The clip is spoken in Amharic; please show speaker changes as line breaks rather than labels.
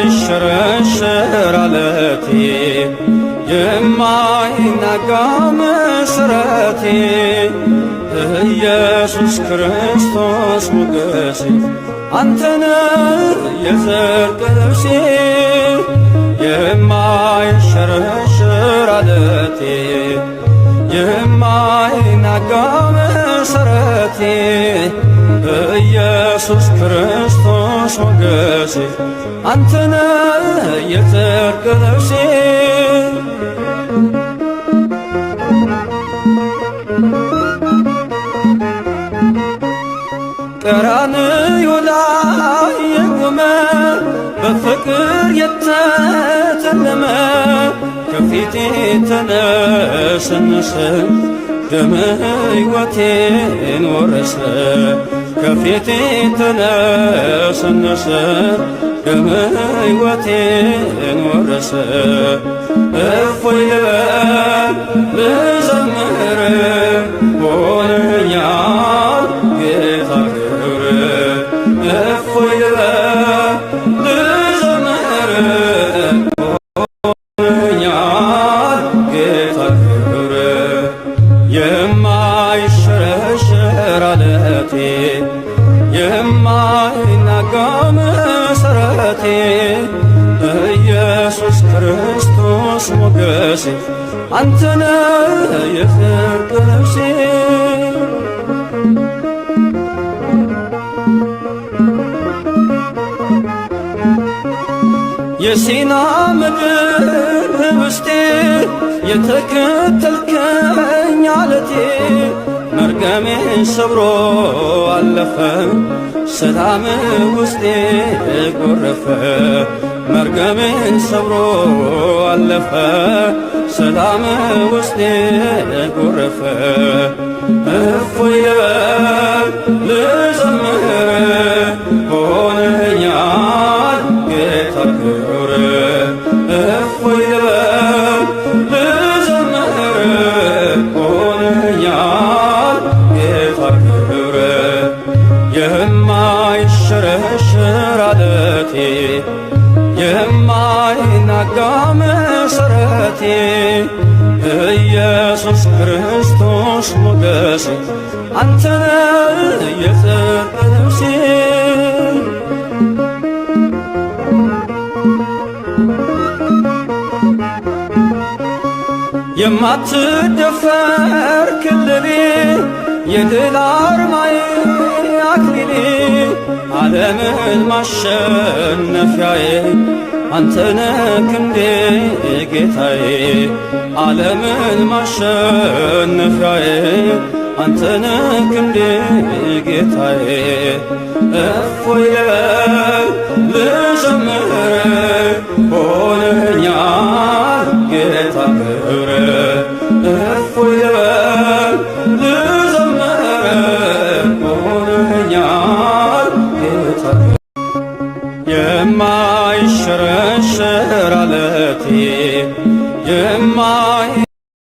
የማይሸረሸር ዓለቴ የማይናጋ መሠረቴ ኢየሱስ ክርስቶስ ሞገሴ አንተነ የጽድቅ ልብሴ የማይሸረሸር ዓለቴ የማይናጋ መሠረቴ ኢየሱስ ክርስቶስ ሞገሴ አንተነ የጽድቅ ልብሴ ቀራንዮ ላይ የቆመ በፍቅር የተተለመ ከፊቴ ተነሰነሰ ደመ ሕይወቴን ወረሰ ከፊቴ ተነሰነሰ ደመ ሕይወቴን ወረሰ እፎይ ልበል ልዘምር ሆነኛል ጌታ ክብር እፎይ ልበል ልዘምር ሆነኛል ጌታ ክብር የማይሸረሸር ዓለቴ የማይናጋ መሠረቴ ኢየሱስ ክርስቶስ ሞገሴ አንተነ የጽድቅ ልብሴ የሲና ምድር ውስጤ የተከተልከኝ ዓለቴ መርገሜን ሰብሮ አለፈ ሰላም ውስጤ ጎረፈ መርገሜን ሰብሮ አለፈ ሰላም ውስጤ ጎረፈ እፎይ ልበል ልዘምር ሆነኛል ጌታ ክብር እፎይ ልበል ልዘምር ሆነኛል ጌታ ክብር የማይሸረሸር ዓለቴ የማይናጋ መሠረቴ ኢየሱስ ክርስቶስ ሞገሴ አንተነ የጽድቅ ልብሴ የማትደፈር ክልሌ የድል አርማዬ አክሊሌ ዓለምን ማሸነፊያዬ አንተነ ክንዴ ጌታዬ ዓለምን ማሸነፊያዬ አንተነ ክንዴ ጌታዬ እፎይ ልበል ልዘምር ሆነኛል ጌታ ክብር እፎይ ልበል ልዘምር ሆነኛል ጌታ የማይሸረሸር ዓለቴ